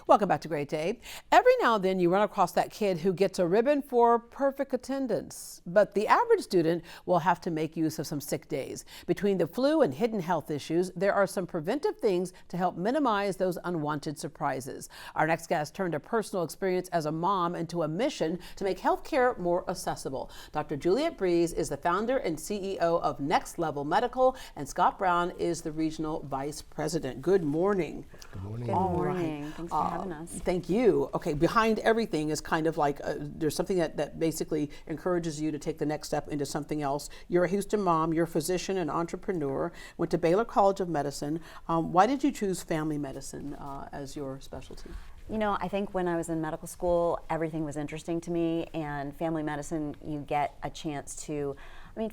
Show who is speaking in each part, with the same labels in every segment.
Speaker 1: Welcome back to Great Day. Every now and then you run across that kid who gets a ribbon for perfect attendance, but the average student will have to make use of some sick days. Between the flu and hidden health issues, there are some preventive things to help minimize those unwanted surprises. Our next guest turned a personal experience as a mom into a mission to make healthcare more accessible. Dr. Juliette Breeze is the founder and CEO of Next Level Medical, and Scott Brown is the regional vice president. Good morning.
Speaker 2: Good morning.
Speaker 3: Good morning. Thanks for having us.
Speaker 1: Thank you. Okay, behind everything is kind of like there's something that basically encourages you to take the next step into something else. You're a Houston mom, you're a physician and entrepreneur, went to Baylor College of Medicine. Why did you choose family medicine as your specialty?
Speaker 3: You know, I think when I was in medical school, everything was interesting to me, and family medicine, you get a chance to,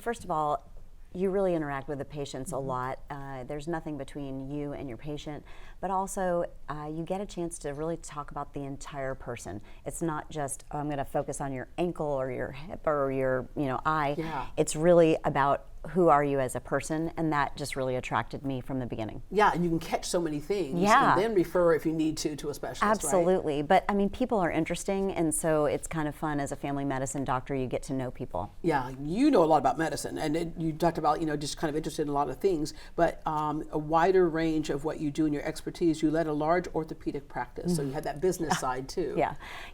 Speaker 3: first of all, you really interact with the patients a lot. There's nothing between you and your patient, but also you get a chance to really talk about the entire person. It's not just, I'm going to focus on your ankle or your hip or your eye.
Speaker 1: Yeah.
Speaker 3: It's really about who are you as a person, and that just really attracted me from the beginning.
Speaker 1: Yeah, and you can catch so many things
Speaker 3: Yeah.
Speaker 1: and then refer if you need to a specialist,
Speaker 3: Absolutely.
Speaker 1: right?
Speaker 3: But people are interesting, and so it's kind of fun as a family medicine doctor, you get to know people.
Speaker 1: Yeah, you know a lot about medicine, and you talked about, just kind of interested in a lot of things, but a wider range of what you do in your expertise. You led a large orthopedic practice, so you had that business side too.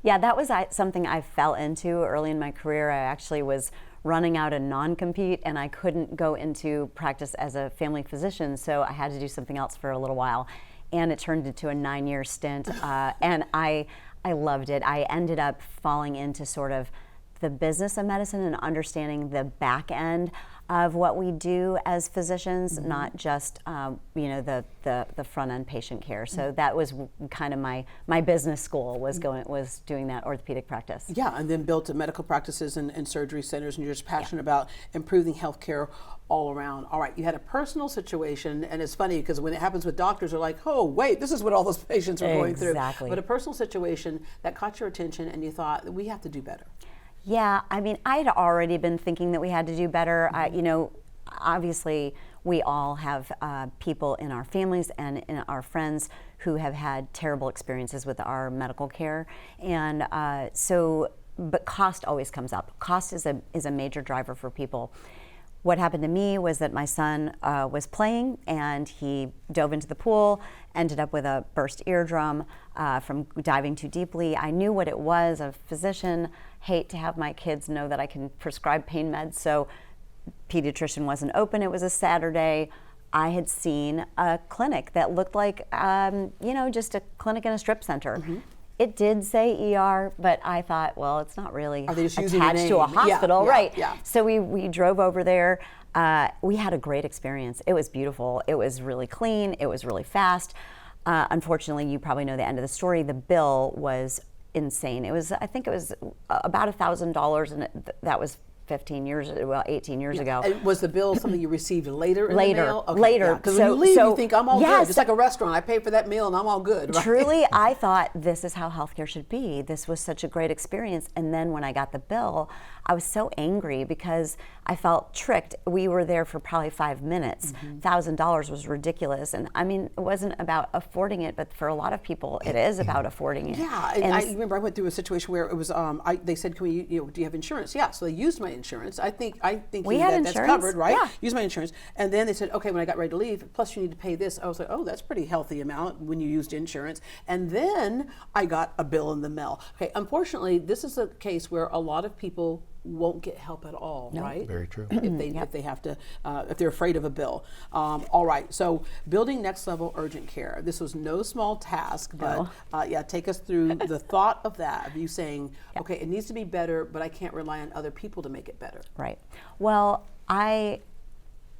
Speaker 3: Yeah, that was something I fell into early in my career. I actually was running out a non-compete, and I couldn't go into practice as a family physician, so I had to do something else for a little while, and it turned into a 9-year stint, and I loved it. I ended up falling into sort of the business of medicine and understanding the back end of what we do as physicians, not just the front end patient care. So that was kind of my business school was doing that orthopedic practice.
Speaker 1: Yeah, and then built medical practices and surgery centers, and you're just passionate about improving healthcare all around. All right, you had a personal situation, and it's funny because when it happens with doctors, they're like, oh, wait, this is what all those patients are going through.
Speaker 3: Exactly.
Speaker 1: But a personal situation that caught your attention, and you thought, we have to do better.
Speaker 3: Yeah, I'd already been thinking that we had to do better. Obviously, we all have people in our families and in our friends who have had terrible experiences with our medical care, and but cost always comes up. Cost is a major driver for people. What happened to me was that my son was playing, and he dove into the pool, ended up with a burst eardrum from diving too deeply. I knew what it was. A physician, hate to have my kids know that I can prescribe pain meds, so pediatrician wasn't open. It was a Saturday. I had seen a clinic that looked like, just a clinic in a strip center. It did say ER, but I thought, well, it's not really attached to a hospital, right?
Speaker 1: Yeah.
Speaker 3: So we drove over there. We had a great experience. It was beautiful. It was really clean. It was really fast. Unfortunately, you probably know the end of the story. The bill was insane. I think it was about $1,000, and that was 18 years ago.
Speaker 1: And was the bill something you received later in the mail?
Speaker 3: Later.
Speaker 1: Because when you leave, you think, I'm all good. Just like a restaurant. I pay for that meal and I'm all good. Right?
Speaker 3: Truly, I thought this is how healthcare should be. This was such a great experience. And then when I got the bill, I was so angry because I felt tricked. We were there for probably 5 minutes. $1,000 was ridiculous. And it wasn't about affording it, but for a lot of people, it is about affording it.
Speaker 1: Yeah, and I remember I went through a situation where it was, they said, do you have insurance? Yeah, so they used my insurance. I think
Speaker 3: we had
Speaker 1: that's covered, right?
Speaker 3: Yeah.
Speaker 1: Use my insurance. And then they said, okay, when I got ready to leave, plus you need to pay this. I was like, oh, that's a pretty healthy amount when you used insurance. And then I got a bill in the mail. Okay, unfortunately, this is a case where a lot of people won't get help at all, right?
Speaker 2: Very true.
Speaker 1: If they have to, if they're afraid of a bill. All right, so building Next Level Urgent Care. This was no small task, but take us through the thought of that, of you saying, okay, it needs to be better, but I can't rely on other people to make it better.
Speaker 3: Right. Well, I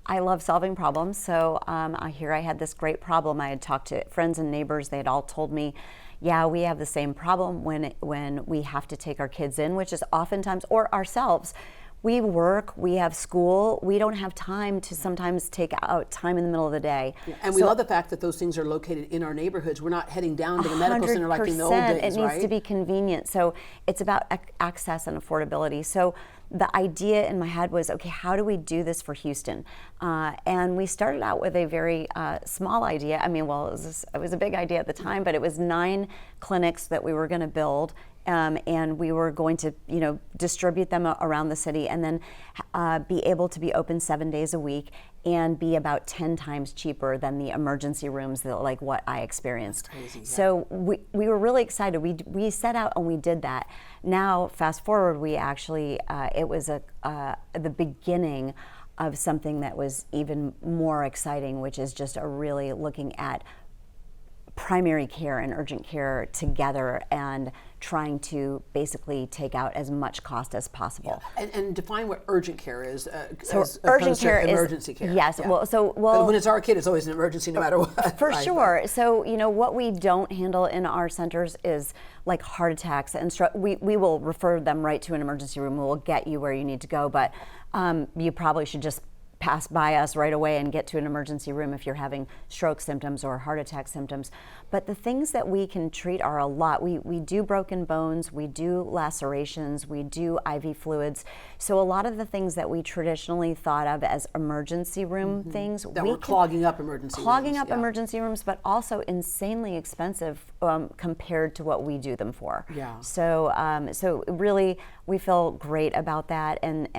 Speaker 3: love solving problems, so I had this great problem. I had talked to friends and neighbors. They had all told me, yeah, we have the same problem when we have to take our kids in, which is oftentimes, or ourselves, we work, we have school, we don't have time to sometimes take out time in the middle of the day.
Speaker 1: Yeah. And we love the fact that those things are located in our neighborhoods. We're not heading down to the medical center like in the old days,
Speaker 3: It needs to be convenient. So it's about access and affordability. So the idea in my head was, okay, how do we do this for Houston? And we started out with a very small idea. I mean, well, it was a big idea at the time, but it was 9 clinics that we were going to build. And we were going to, distribute them around the city, and then be able to be open 7 days a week and be about 10 times cheaper than the emergency rooms that, like what I experienced.
Speaker 1: That's crazy, yeah.
Speaker 3: So we were really excited. We set out and we did that. Now, fast forward, we actually it was the beginning of something that was even more exciting, which is just really looking at primary care and urgent care together and trying to basically take out as much cost as possible.
Speaker 1: Yeah. And define what urgent care is.
Speaker 3: So
Speaker 1: as
Speaker 3: urgent
Speaker 1: opposed to
Speaker 3: care
Speaker 1: emergency
Speaker 3: is
Speaker 1: care.
Speaker 3: yes.
Speaker 1: Yeah.
Speaker 3: Well,
Speaker 1: when it's our kid, it's always an emergency, no matter what.
Speaker 3: For
Speaker 1: Right,
Speaker 3: sure. So what we don't handle in our centers is like heart attacks and stroke. We will refer them right to an emergency room. We'll get you where you need to go, but you probably should just pass by us right away and get to an emergency room if you're having stroke symptoms or heart attack symptoms. But the things that we can treat are a lot. We do broken bones, we do lacerations, we do IV fluids. So a lot of the things that we traditionally thought of as emergency room things,
Speaker 1: that we're clogging up emergency rooms.
Speaker 3: Emergency rooms, but also insanely expensive compared to what we do them for.
Speaker 1: Yeah.
Speaker 3: So really, we feel great about that, and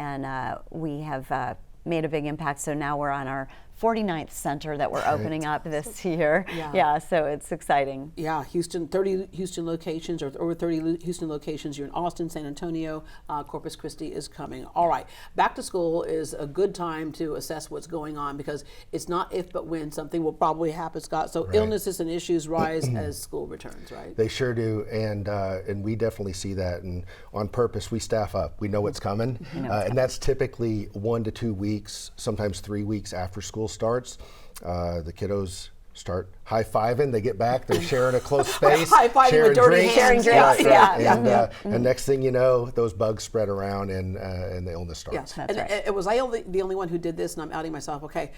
Speaker 3: we have made a big impact. So now we're on our 49th center that we're opening up this year. Yeah, so it's exciting.
Speaker 1: Yeah, 30 Houston locations, or over 30 Houston locations. You're in Austin, San Antonio, Corpus Christi is coming. All right, back to school is a good time to assess what's going on, because it's not if but when something will probably happen, Scott. So illnesses and issues rise as school returns, right?
Speaker 2: They sure do, and we definitely see that. And on purpose, we staff up. We know what's coming, and that's typically 1 to 2 weeks, sometimes 3 weeks after school starts. The kiddos start high-fiving. They get back. They're sharing a close space.
Speaker 1: High-fiving with dirty hands.
Speaker 3: Sharing drinks.
Speaker 2: Yeah. And next thing you know, those bugs spread around, and the illness starts.
Speaker 3: That's right.
Speaker 1: Was I the only one who did this, and I'm outing myself? Okay.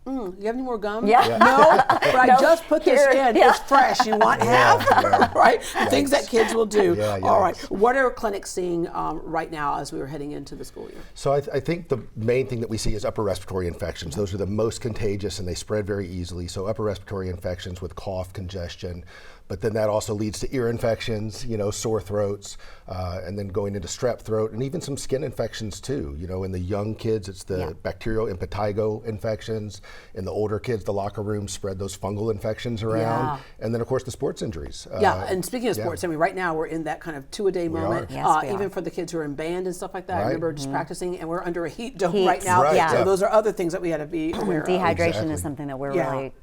Speaker 1: You have any more gum?
Speaker 3: Yeah.
Speaker 1: No, but I just put this in.
Speaker 3: Yeah.
Speaker 1: It's fresh. You want half? Right? Things that kids will do. All right. What are clinics seeing right now as we were heading into the school year?
Speaker 2: So I think the main thing that we see is upper respiratory infections. Those are the most contagious, and they spread very easily. So upper respiratory infections with cough, congestion, but then that also leads to ear infections, sore throats, and then going into strep throat, and even some skin infections too. In the young kids, it's the bacterial impetigo infections. In the older kids, the locker room spread those fungal infections around. And then of course the sports injuries.
Speaker 1: And speaking of sports, I mean, right now we're in that kind of 2-a-day moment.
Speaker 3: Yes, we
Speaker 1: even
Speaker 3: are.
Speaker 1: for the kids who are in band and stuff like that. I remember just practicing, and we're under a heat dome
Speaker 3: Heat.
Speaker 1: right now.
Speaker 2: Right.
Speaker 1: So those are other things that we had to be aware of.
Speaker 3: Dehydration
Speaker 2: Exactly.
Speaker 3: is something that we're really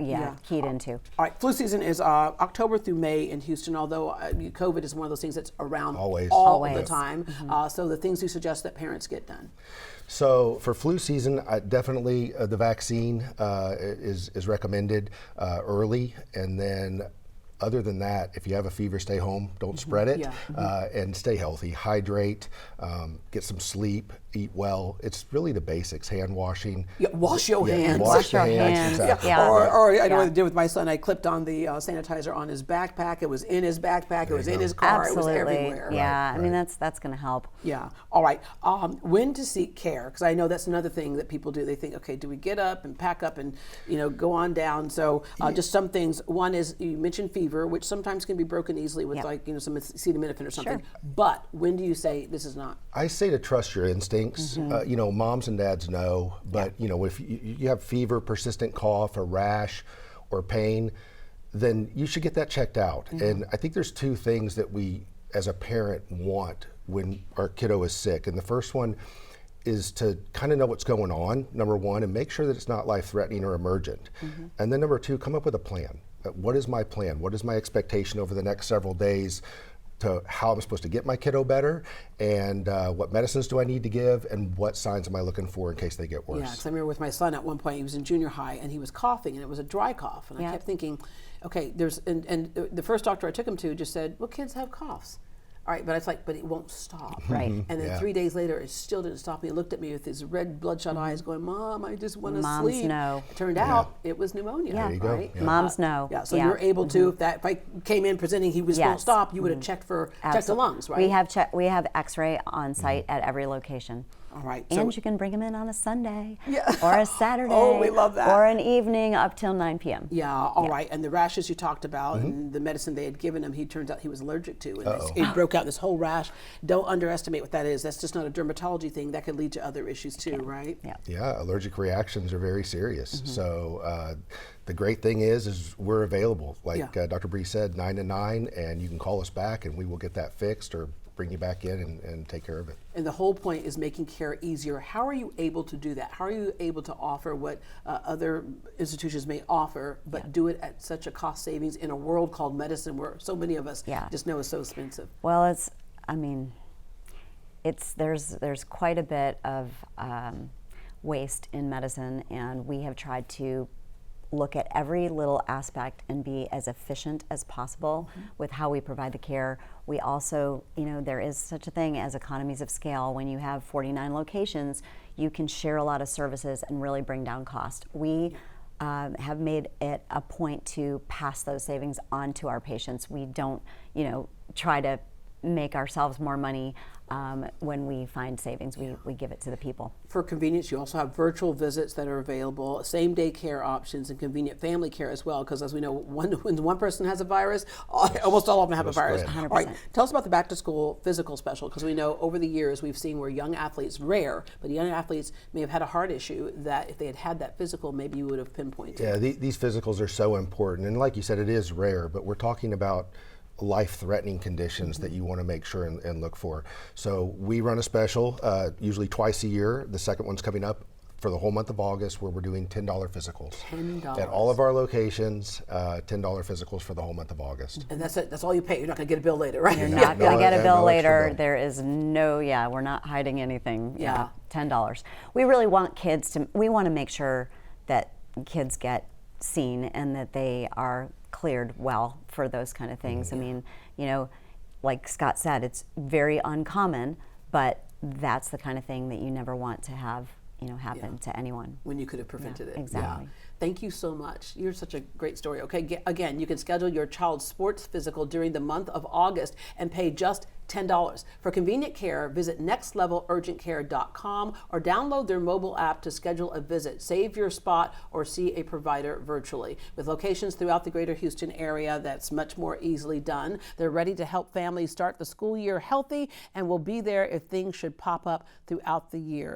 Speaker 3: keyed into.
Speaker 1: All right, flu season is October through May in Houston, although COVID is one of those things that's around all the time. So the things you suggest that parents get done.
Speaker 2: So for flu season, definitely the vaccine is recommended early, and then other than that, if you have a fever, stay home, don't spread it, and stay healthy, hydrate, get some sleep, eat well. It's really the basics, hand washing.
Speaker 1: Wash your hands.
Speaker 2: Wash your hands. Exactly.
Speaker 1: Or I know what I did with my son. I clipped on the sanitizer on his backpack. It was in his backpack. It was in his car.
Speaker 3: Absolutely.
Speaker 1: It was everywhere.
Speaker 3: Yeah, I mean, that's going to help.
Speaker 1: Yeah. All right. When to seek care? Because I know that's another thing that people do. They think, okay, do we get up and pack up and go on down? So just some things. One is, you mentioned fever, which sometimes can be broken easily with some acetaminophen or something.
Speaker 3: Sure.
Speaker 1: But when do you say this is not?
Speaker 2: I say to trust your instincts. Moms and dads know, but if you have fever, persistent cough, a rash, or pain, then you should get that checked out. And I think there's 2 things that we, as a parent, want when our kiddo is sick. And the first one is to kind of know what's going on, number one, and make sure that it's not life-threatening or emergent. And then number 2, come up with a plan. What is my plan? What is my expectation over the next several days to how I'm supposed to get my kiddo better, and what medicines do I need to give, and what signs am I looking for in case they get worse?
Speaker 1: Yeah, because I remember with my son at one point, he was in junior high and he was coughing, and it was a dry cough. And I kept thinking, okay, and the first doctor I took him to just said, well, kids have coughs. All right, but it's like, but it won't stop.
Speaker 3: Right.
Speaker 1: And then
Speaker 2: Yeah.
Speaker 1: 3 days later, it still didn't stop. He looked at me with his red bloodshot eyes going, Mom, I just want to
Speaker 3: Moms
Speaker 1: sleep.
Speaker 3: know.
Speaker 1: It turned out it was pneumonia.
Speaker 3: Yeah. There
Speaker 2: you go.
Speaker 1: Right?
Speaker 2: Yeah.
Speaker 3: Moms know.
Speaker 1: Yeah, so
Speaker 3: Yeah.
Speaker 1: you're able to, if I came in presenting he was won't
Speaker 3: Yes.
Speaker 1: stop, you would have checked the lungs, right?
Speaker 3: We have X-ray on site at every location.
Speaker 1: All right.
Speaker 3: And you can bring them in on a Sunday
Speaker 1: Yeah.
Speaker 3: or a Saturday.
Speaker 1: Oh, we love that.
Speaker 3: Or an evening up till 9 p.m.
Speaker 1: Yeah, all right. And the rashes you talked about and the medicine they had given him, he turns out he was allergic to. And he broke out this whole rash. Don't underestimate what that is. That's just not a dermatology thing. That could lead to other issues too, right?
Speaker 3: Yeah.
Speaker 2: Yeah, allergic reactions are very serious. So the great thing is we're available. Like Dr. Bree said, 9 to 9, and you can call us back and we will get that fixed or bring you back in and take care of it.
Speaker 1: And the whole point is making care easier. How are you able to do that? How are you able to offer what other institutions may offer, but do it at such a cost savings in a world called medicine where so many of us just know is so expensive?
Speaker 3: Well, there's quite a bit of waste in medicine, and we have tried to look at every little aspect and be as efficient as possible with how we provide the care. We also, there is such a thing as economies of scale. When you have 49 locations, you can share a lot of services and really bring down cost. We have made it a point to pass those savings on to our patients. We don't, try to make ourselves more money. When we find savings, we give it to the people.
Speaker 1: For convenience, you also have virtual visits that are available, same-day care options, and convenient family care as well, because as we know, when one person has a virus, almost all of them have a virus.
Speaker 3: 100%.
Speaker 1: All right, tell us about the back-to-school physical special, because we know over the years we've seen where young athletes, rare, but young athletes may have had a heart issue that if they had had that physical, maybe you would have pinpointed.
Speaker 2: Yeah, these physicals are so important. And like you said, it is rare, but we're talking about life-threatening conditions that you want to make sure and look for. So we run a special, usually twice a year. The second one's coming up for the whole month of August, where we're doing $10 physicals.
Speaker 1: $10.
Speaker 2: At all of our locations, $10 physicals for the whole month of August.
Speaker 1: And that's it. That's all you pay. You're not going to get a bill later, right?
Speaker 3: You're not going to get a
Speaker 2: no
Speaker 3: bill
Speaker 2: extra
Speaker 3: later.
Speaker 2: bill.
Speaker 3: There is no, we're not hiding anything.
Speaker 1: Yeah.
Speaker 3: $10. We really want we want to make sure that kids get seen and that they are cleared well for those kind of things. I mean, like Scott said, it's very uncommon, but that's the kind of thing that you never want to have, happen to anyone.
Speaker 1: When you could have prevented it.
Speaker 3: Exactly.
Speaker 1: Yeah. Thank you so much. You're such a great story. Okay, again, you can schedule your child's sports physical during the month of August and pay just $10. For convenient care, visit nextlevelurgentcare.com or download their mobile app to schedule a visit. Save your spot or see a provider virtually. With locations throughout the greater Houston area, that's much more easily done. They're ready to help families start the school year healthy and will be there if things should pop up throughout the year.